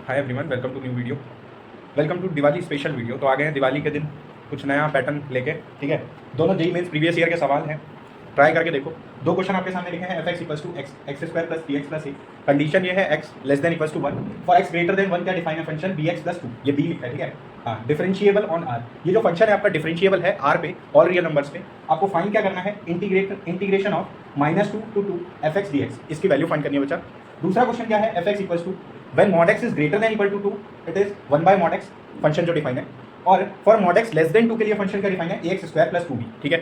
Hi everyone, welcome to new video. Welcome to Diwali special video. तो आ गए हैं दिवाली के दिन कुछ नया पैटर्न लेके। ठीक है, दोनों जेई मेंस प्रीवियस ईयर के सवाल हैं, ट्राई करके देखो। दो क्वेश्चन आपके सामने लिखे हैं, f x equals to x square plus b x plus a. Condition ये है x less than equals to 1 for x greater than 1 क्या डिफाइन है फंक्शन बी एक्स प्लस 2, ये बी लिखा है। ठीक है, हाँ, डिफरेंशिएबल ऑन आर। ये जो फंक्शन है आपका डिफरेंशिएबल है आर पे, ऑल रियल नंबर्स पे। आपको फाइंड क्या करना है, integration of -2 to 2 f x d x, इसकी वैल्यू फाइंड करनी है बच्चा। दूसरा क्वेश्चन क्या है, f x equals to when mod x is greater than equal to 2 it is 1 by mod x, function जो डिफाइन है। और for mod x less than 2 के लिए फंक्शन का डिफाइन है ax स्क्वायर प्लस 2b। ठीक है,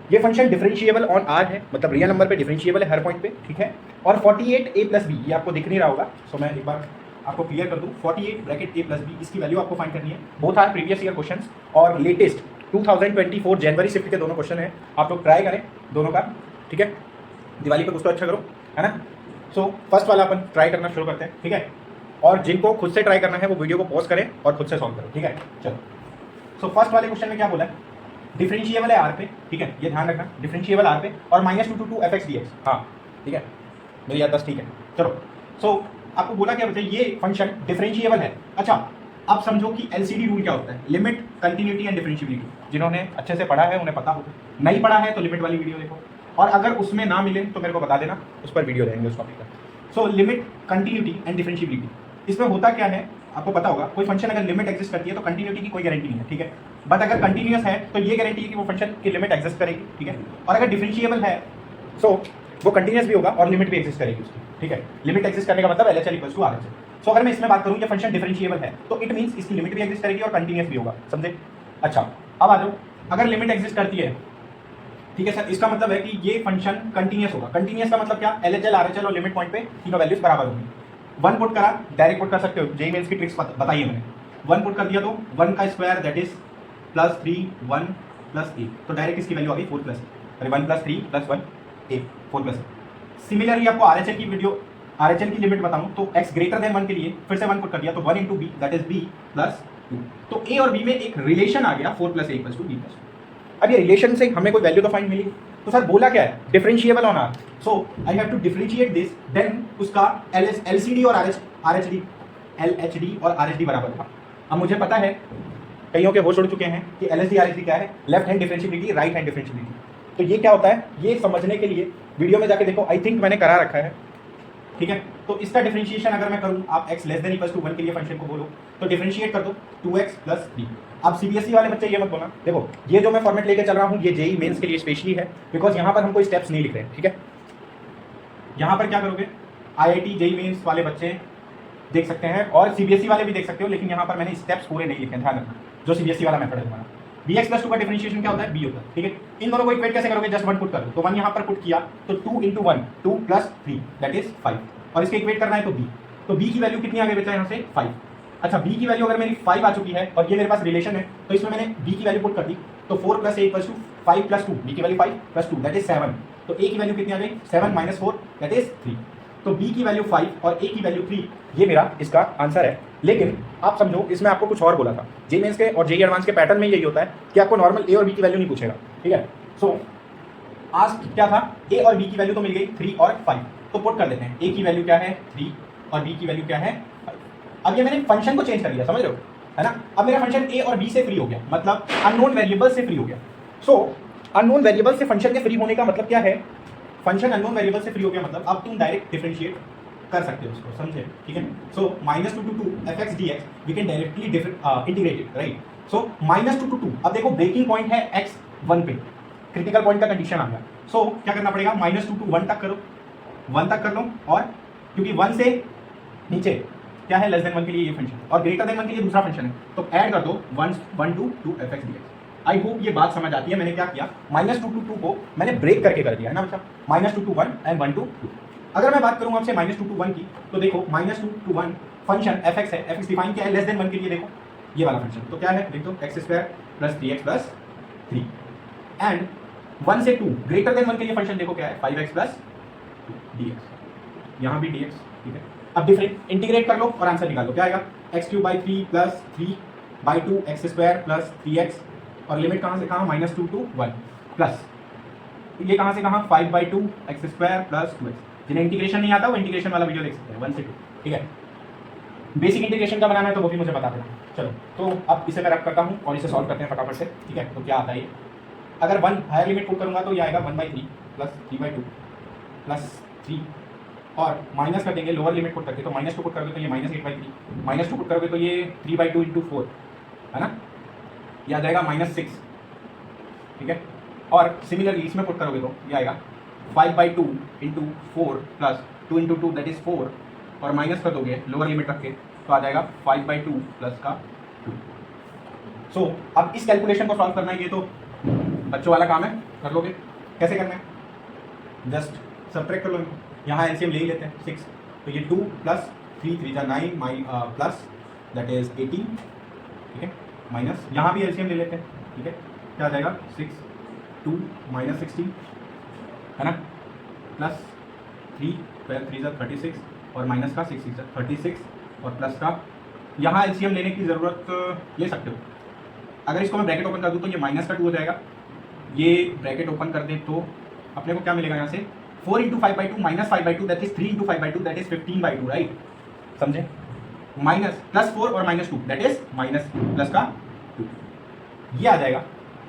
ये फंक्शन डिफरेंशिएबल ऑन r है, मतलब रियल नंबर पे डिफरेंशिएबल है हर पॉइंट पे। ठीक है, और 48a प्लस b ये आपको दिख नहीं रहा होगा, सो मैं एक बार आपको क्लियर कर दूं। 48 ब्रैकेट a प्लस b, इसकी वैल्यू आपको फाइंड करनी है। Both our previous year questions और लेटेस्ट 2024 जनवरी शिफ्ट के दोनों क्वेश्चन है। आप लोग ट्राई करें दोनों का। ठीक है, दिवाली पे कुछ तो अच्छा करो, है ना। सो फर्स्ट वाला अपन ट्राई करना शुरू करते हैं। ठीक है, और जिनको खुद से ट्राई करना है वो वीडियो को पॉज करें और खुद से सॉल्व करें। ठीक है, चलो। सो फर्स्ट वाले क्वेश्चन में क्या बोला है, डिफरेंशिएबल है आर पे। ठीक है, ये ध्यान रखना, डिफरेंशिएबल आर पे और -2 to 2 f x d x. हाँ ठीक है, मेरी याद 10 ठीक है। चलो, सो आपको बोला क्या बच्चे, ये फंक्शन डिफरेंशिएबल है। अच्छा, आप समझो कि एलसीडी रूल क्या होता है, लिमिट, कंटिन्यूटी एंड डिफरेंशिएबिलिटी। जिन्होंने अच्छे से पढ़ा है उन्हें पता होगा, नहीं पढ़ा है तो लिमिट वाली वीडियो देखो, और अगर उसमें ना मिले तो मेरे को बता देना, उस पर वीडियो रहेंगे उस टॉपिक का। So limit, continuity and differentiability, इसमें होता क्या है आपको पता होगा। कोई फंक्शन अगर लिमिट एग्जिस्ट करती है तो कंटिन्यूटी की कोई गारंटी नहीं है। ठीक है, बट अगर कंटिन्यूअस है तो ये गारंटी है कि वो फंक्शन की लिमिट एग्जिस्ट करेगी। ठीक है, और अगर डिफरेंशिएबल है सो वो कंटिन्यूअस भी होगा और लिमिट भी एग्जिस्ट करेगी उसकी। ठीक है, लिमिट एग्जिस्ट करने का मतलब LHL इक्वल्स टू RHL। सो अगर मैं इसमें बात करूं ये फंक्शन डिफरेंशिएबल है तो इट मींस इसकी लिमिट भी एग्जिस्ट करेगी और कंटिन्यूअस भी होगा, समझे। अच्छा, अब आ जाओ, अगर लिमिट एग्जिस्ट करती है, ठीक है सर, इसका मतलब है कि ये फंक्शन कंटिन्यूअस होगा। कंटिन्यूअस का मतलब क्या, LHL RHL और लिमिट पॉइंट पे तीनों वैल्यूज बराबर होंगी। 1 पुट करा, डायरेक्ट पुट कर सकते हो, जेई मेंस की ट्रिक्स बताइए मैंने। 1 पुट कर दिया तो 1 का स्क्वायर दैट इज +3 1 + 8, तो डायरेक्ट इसकी वैल्यू आ गई 4 + अरे 1 + 3 + 1 8, 4 + 8। सिमिलरली आपको RHL की वीडियो, RHL की लिमिट बताऊं तो x ग्रेटर देन 1 के लिए फिर से 1 पुट कर दिया तो 1 × b दैट इज b + 2। तो a और b में एक रिलेशन आ गया, 4 + a = b + 2। अब ये रिलेशन से हमें कोई वैल्यू तो फाइंड मिली, तो सर बोला क्या है, differentiable on R. So I have to differentiate this, then उसका LHD और LHD और RHD बराबर था। अब मुझे पता है, कईयों के होश उड़ चुके हैं कि LHD RHD क्या है, left hand differentiability, right hand differentiability. तो ये क्या होता है, ये समझने के लिए वीडियो में जाके देखो, आई थिंक मैंने करा रखा है। ठीक है, तो इसका डिफरेंशिएशन अगर मैं करूं, आप x less than equals to 1 के लिए फंक्शन को बोलो तो डिफरेंशिएट कर दो 2x + 3। अब सीबीएसई वाले बच्चे ये मत बोलना, देखो ये जो मैं फॉर्मेट लेके चल रहा हूं ये जेई मेंस के लिए स्पेशली है, बिकॉज यहां पर हम कोई स्टेप्स नहीं लिख रहे हैं। ठीक है, यहां पर क्या करोगे, आईआईटी जेई मेंस वाले बच्चे देख सकते हैं और सीबीएसई वाले भी देख सकते हो, लेकिन यहां पर मैंने स्टेप्स पूरे नहीं लिखे, ध्यान रखना। जो सीबीएसई वाला मेथड है हमारा, bx + 2 का डिफरेंशिएशन क्या होता है, b होता है। ठीक है, इन दोनों को इक्वेट कैसे करोगे, जस्ट 1 पुट कर दो, तो 1 यहां पर पुट किया तो 2 × 1 2 + 3 दैट इज 5, और इसके इक्वेट करना है तो b, तो b की वैल्यू कितनी आ गई बेटा यहाँ से 5। अच्छा, b की वैल्यू अगर मेरी 5 आ चुकी है और ये मेरे पास रिलेशन है तो इसमें मैंने b की वैल्यू पुट कर दी, तो 4 + a = 5 + 2, b की वैल्यू 5 + 2 दैट इज 7, तो a की वैल्यू कितनी आ गई 7 - 4 दैट इज 3। तो b की वैल्यू 5 और a की वैल्यू 3, ये मेरा इसका आंसर है। लेकिन आप समझो इसमें आपको कुछ और बोला था, जेई मेंस के और जेई एडवांस के पैटर्न में यही होता है कि आपको नॉर्मल a और b की वैल्यू नहीं पूछेगा। ठीक है, सो आज क्या था, a और b की वैल्यू तो मिल गई 3 और 5, तो पुट कर देते हैं, a की वैल्यू क्या है 3 और b की वैल्यू क्या है 5। अब ये मैंने फंक्शन को चेंज कर दिया, समझ रहे हो, है ना। अब मेरा फंक्शन a और b से फ्री हो गया, मतलब अननोन वेरिएबल से फ्री हो गया। सो अननोन वेरिएबल से फंक्शन के फ्री होने का मतलब क्या है, फंक्शन अननोन वेरिएबल से फ्री हो गया मतलब अब तुम डायरेक्ट डिफरेंशिएट कर सकते हो उसको, समझे। ठीक है, so -2 to 2 f x d x we can directly integrate it, right. So -2 to 2, अब देखो ब्रेकिंग पॉइंट है x1 पे, क्रिटिकल पॉइंट का कंडीशन आ गया। सो क्या करना पड़ेगा, -2 to 1 तक करो, 1 तक कर लो, और क्योंकि 1 से नीचे क्या है, लेस देन 1 के लिए ये फंक्शन, और ग्रेटर देन 1 के लिए दूसरा फंक्शन है, तो ऐड कर दो 1 to 2 f x d x. I hope ये बात समझ आती है। मैंने क्या किया, -2 to 2 को मैंने ब्रेक करके कर दिया है ना बच्चा, -2 to 1 एंड 1 to 2। अगर मैं बात करूं आपसे -2 to 1 की, तो देखो -2 to 1 फंक्शन f x है, f x डिफाइन क्या है, लेस देन 1 के लिए देखो ये वाला फंक्शन, तो क्या है, देख दो x² + 3x + 3, एंड 1 से 2 ग्रेटर देन 1 के लिए फंक्शन देखो क्या है, 5x + dx, यहाँ भी dx। ठीक है, अब डिफरेंट इंटीग्रेट कर लो और आंसर निकाल लो, क्या आएगा, x³ + 3 + 3 x² + 3x, और लिमिट कहाँ से कहाँ, -2 to 1 प्लस ये कहाँ से कहाँ, 5/2 x² + 2x। जिन्हें इंटीग्रेशन नहीं आता वो इंटीग्रेशन वाला वीडियो देख सकते हैं, 1 से 2। ठीक है, बेसिक इंटीग्रेशन का बनाना है तो वो भी मुझे बता देना। चलो तो अब इसे मैं रख करता हूँ और इसे सॉल्व करते हैं फटाफट से, ठीक है। तो क्या आता है ये, अगर 1 हायर लिमिट पुट करूँगा तो ये आएगा 1/3 प्लस 3/2 प्लस 3, और माइनस कर देंगे लोअर लिमिट पुट करके, तो -2 पुट करोगे तो ये -8/3, -2 पुट करोगे तो ये 3/2 × 4 है ना, ये आ जाएगा -6, ठीक है। और सिमिलरली इसमें पुट करोगे तो ये आएगा 5/2 × 4 प्लस 2 × 2 दैट इज 4, और माइनस कर दोगे लोअर लिमिट रख के तो आ जाएगा 5/2 प्लस का 2। सो अब इस कैलकुलेशन को सॉल्व करना है, ये तो बच्चों वाला काम है, कर लोगे। कैसे करना है, जस्ट सब्ट्रैक्ट कर लो, यहाँ एलसीएम ले ही लेते हैं 6, तो ये 2 प्लस 3 3 जा 9 प्लस दैट इज 18, ठीक है, माइनस यहाँ भी एलसीएम ले लेते हैं, ठीक है, क्या आ जाएगा 6 2 -16 है ना, प्लस 3 12 3 जा 36, और माइनस का 6 6 36, और प्लस का यहाँ एलसीएम लेने की ज़रूरत ले सकते हो। अगर इसको मैं ब्रैकेट ओपन कर दूँ तो ये -2 हो जाएगा, ये ब्रैकेट ओपन कर दें तो अपने को क्या मिलेगा यहाँ से 4 × 5/2 -5/2 that is 3 × 5/2 that is 15/2, right, समझे, माइनस +4 और -2 दैट इज माइनस प्लस का 2, ये आ जाएगा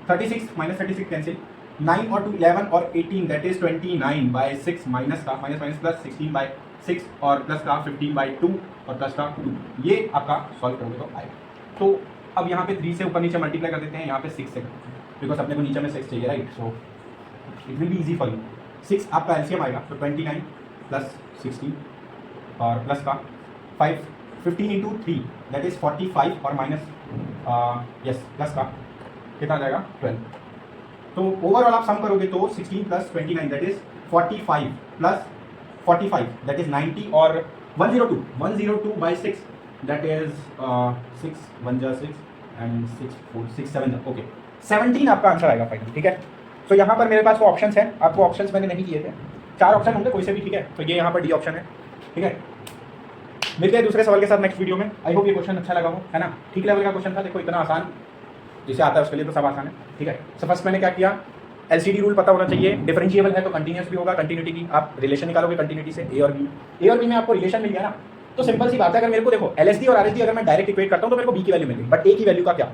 36 -36 कैंसिल, 9 और 2 11 और 18 दैट इज 29/6 माइनस का माइनस प्लस 16/6 और प्लस का 15/2 और प्लस का 2, ये आपका सॉल्व करोगे तो आएगा। तो अब यहाँ पे 3 से ऊपर नीचे मल्टीप्लाई कर देते हैं, यहाँ पे 6 से, बिकॉज अपने को नीचे में 6 चाहिए, right, so it will be easy for you. 6 आपका एलसीएम आएगा तो 29 प्लस 16 और प्लस का 15 × 3 दैट इज 45 और माइनस यस प्लस का कितना आ जाएगा 12। तो ओवरऑल आप सम करोगे तो 16 plus 29 that is 45 plus 45 that is 90, और 102/6 दैट इज 6 1 जा 6 एंड 6 4 6 7 ओके 17 आपका आंसर आएगा फाइनल, ठीक है। तो यहाँ पर मेरे पास वो ऑप्शंस हैं, आपको ऑप्शंस मैंने नहीं किए थे, 4 ऑप्शन होंगे कोई से भी, ठीक है। तो ये यहाँ पर डी ऑप्शन है, ठीक है। मिलते हैं दूसरे सवाल के साथ नेक्स्ट वीडियो में। आई होप ये क्वेश्चन अच्छा लगा हो, है ना, ठीक लेवल का क्वेश्चन था, देखो इतना आसान जिसे आता है उसके लिए तो सब आसान है, ठीक है। सो फर्स्ट मैंने क्या किया, एलसीडी रूल पता होना चाहिए, डिफरेंशिएबल है तो कंटिन्यूस भी होगा, कंटिन्यूटी की आप रिलेशन निकालोगे कंटिन्यूटी से, ए और बी में आपको रिलेशन मिल गया ना, तो सिंपल सी बात है, अगर मेरे को देखो एलएसडी और आरएसडी अगर मैं डायरेक्ट इक्वेट करता हूँ तो मेरे को बी की वैल्यू मिल गई, बट ए की वैल्यू का क्या,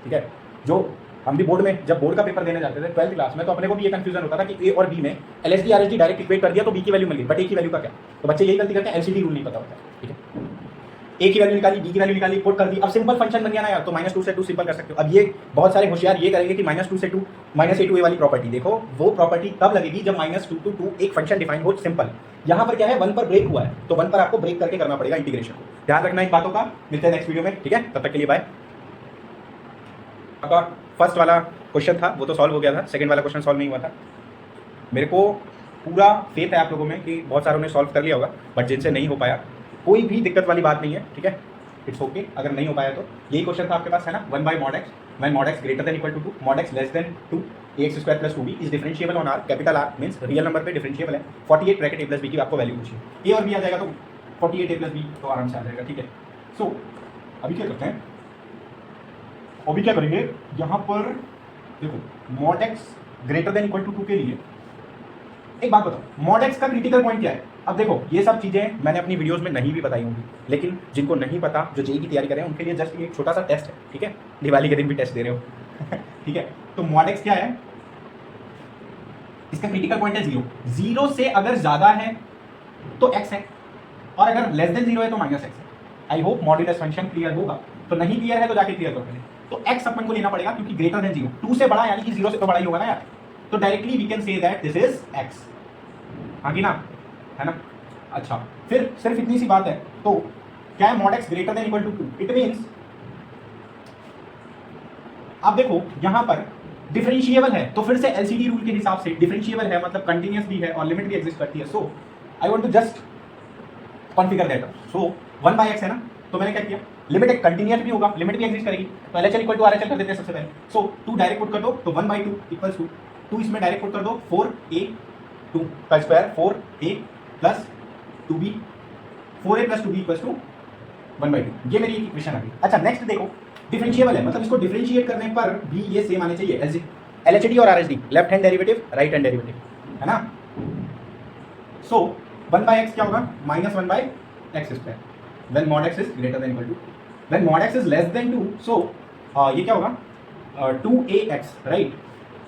ठीक है। जो हम भी बोर्ड में जब बोर्ड का पेपर देने जाते थे 12th क्लास में, तो अपने को भी ये कंफ्यूजन होता था कि ए और बी में एलएसडी आरएसडी डायरेक्ट इक्वेट कर दिया तो बी की वैल्यू मिल गई, बट ए की वैल्यू का क्या। तो बच्चे यही गलती करते हैं, एलसीडी रूल नहीं पता होता है, ठीक है। ए की वैल्यू निकाली, बी की वैल्यू निकाली, पुट कर दी, अब सिंपल फंक्शन बन गया ना यार, तो -2 से 2 सिंपल कर सकते हो। अब ये बहुत सारे होशियार ये करेंगे कि -2 से 2 -a to a वाली प्रॉपर्टी, देखो वो प्रॉपर्टी तब लगेगी जब -2 to 2 एक फंक्शन डिफाइन हो सिंपल। यहाँ पर क्या है, 1 पर ब्रेक हुआ है, तो 1 पर आपको ब्रेक करके करना पड़ेगा इंटीग्रेशन को, ध्यान रखना इन बातों का। मिलते हैं नेक्स्ट वीडियो में, ठीक है, तब तक के लिए बाय। आपका फर्स्ट वाला क्वेश्चन था वो तो सॉल्व हो गया था, सेकंड वाला क्वेश्चन सॉल्व नहीं हुआ था। मेरे को पूरा फेथ है आप लोगों में कि बहुत सारों ने सॉल्व कर लिया होगा, बट जिनसे नहीं हो पाया कोई भी दिक्कत वाली बात नहीं है, ठीक है, इट्स ओके अगर नहीं हो पाया तो। यही क्वेश्चन था आपके पास, है ना, 1/mod x when mod x greater than equal to 2, mod x less than 2, ax² + 2b is differentiable on r, capital R means real number पे डिफरेंशिएबल है। 48 ब्रैकेट a + b की आपको वैल्यू पूछी, ए और बी आ जाएगा तो 48 a + b तो आराम से आ जाएगा, ठीक है। सो अभी क्या करते हैं, अभी क्या करेंगे, यहाँ पर देखो mod x greater than equal to 2 के लिए एक बात बताओ, mod x का क्रिटिकल पॉइंट क्या है। अब देखो ये सब चीज़ें मैंने अपनी वीडियोस में नहीं भी बताई होंगी, लेकिन जिनको नहीं पता, जो जेईई की तैयारी कर रहे हैं उनके लिए जस्ट एक छोटा सा टेस्ट है, ठीक है, दिवाली के दिन भी टेस्ट दे रहे हो ठीक है। तो mod x क्या है, इसका क्रिटिकल पॉइंट है 0, 0 से अगर ज्यादा है तो x है, और अगर लेस देन 0 है तो -x है। I hope modulus function clear होगा, तो नहीं क्लियर है तो जाके क्लियर करो पहले। तो x अपन को लेना पड़ेगा क्योंकि ग्रेटर देन 0, 2 से बड़ा यानी कि 0 से तो बड़ा ही होगा ना यार, तो directly we can say that this is x, हाँ कि ना, है ना। अच्छा फिर सिर्फ इतनी सी बात है, तो क्या है mod x greater than equal to 2, it means आप देखो यहां पर डिफरेंशिएबल है, तो फिर से एलसीडी रूल के हिसाब से डिफरेंशिएबल है मतलब कंटिन्यूअस भी है और लिमिट भी एग्जिस्ट करती है। So I want to just configure that. So 1/x है ना, तो मैंने क्या किया, लिमिट एक कंटिन्यूअस भी होगा, लिमिट भी एग्जिस्ट करेगी, तो LHL = RHL कर देते हैं सबसे पहले। सो 2 डायरेक्ट पुट कर दो तो 1/2 = 2 इसमें डायरेक्ट पुट कर दो 4a² 4a + 2b, 4a + 2b = 1/2, ये मेरी इक्वेशन आ गई। अच्छा नेक्स्ट देखो, डिफरेंशिएबल है मतलब इसको डिफरेंशिएट करने पर भी ये सेम आने चाहिए, LHD और RHD, left hand derivative right hand derivative, है ना। सो 1/x क्या होगा, -1/x², when mod x is greater than equal to, when mod x is less than 2, so ये क्या होगा 2ax, right,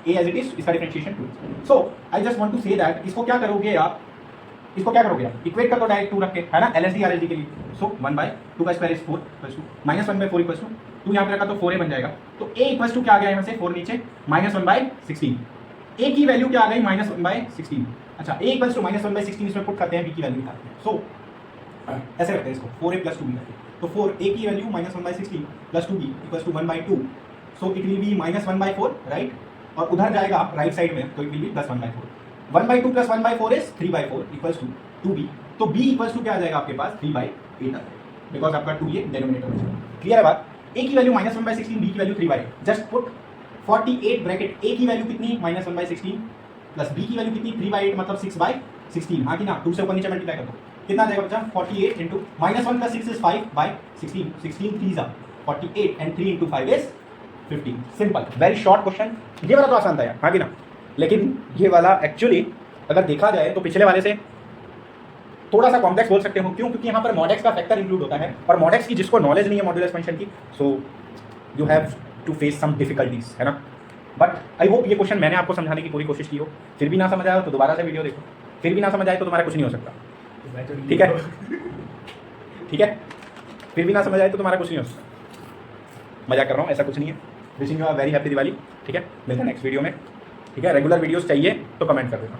a as it is, इसका differentiation 2। So I just want to say that इसको क्या करोगे आप, इसको क्या करोगे आप, इक्वेट कर दो डायरेक्ट 2 रख के, है ना, LSD RLD के लिए। सो 1/2 का square is 4 equals to -1/4 equals to 2 यहाँ पे रखा तो 4a बन जाएगा। तो a इक्वल्स टू क्या आ गया यहाँ से 4 नीचे -1/16, a की वैल्यू क्या आ गई -1/16। अच्छा, a इक्वल्स टू -1/16 इसमें पुट करते हैं, b की वैल्यू निकालते हैं। सो ऐसे करते हैं इसको 4a + 2b, तो 4a की value -1/16 + 2b equals to 1/2, so it will be -1/4, right, और उधर जाएगा राइट साइड में तो it will be +1/4। 1/2 + 1/4 is 3/4 equals to 2b, तो b इक्वल्स टू क्या आ जाएगा आपके पास 3/8 आ जाएगा, बिकॉज आपका 2 ये डिनोमिनेटर में। क्लियर है बात? a की वैल्यू -1/16, b की value 3/8, just put 48 bracket, a की वैल्यू कितनी -1/16 प्लस b की वैल्यू कितनी 3/8 मतलब 6/16, हाँ कि ना, 2 से ऊपर नीचे मल्टीप्लाई कर दो, कितना आ जाएगा बच्चा 48 इंटू -1 + 6 इज 5/16, 16 3 जा 48 and 3 × 5 is 15। Simple, very short question. ये वाला तो आसान था यार, हाँ कि ना, लेकिन ये वाला एक्चुअली अगर देखा जाए तो पिछले वाले से थोड़ा सा कॉम्प्लेक्स बोल सकते हो। क्यों? क्योंकि यहाँ पर मॉडेक्स का फैक्टर इंक्लूड होता है, और मॉडेक्स की जिसको नॉलेज नहीं है मॉड्यूलस फंक्शन की, so you have to face some difficulties, है ना। बट आई होप ये क्वेश्चन मैंने आपको समझाने की पूरी कोशिश की हो। फिर भी ना समझ आया तो दोबारा से वीडियो देखो, फिर भी ना समझ आए तो तुम्हारा कुछ नहीं हो सकता, ठीक है, ठीक है, फिर भी ना समझ आए तो तुम्हारा कुछ नहीं हो सकता। मजाक कर रहा हूँ, ऐसा कुछ नहीं है। Wishing you a very happy Diwali, ठीक है, मिलते हैं नेक्स्ट वीडियो में, ठीक है। रेगुलर वीडियोस चाहिए तो कमेंट कर देना।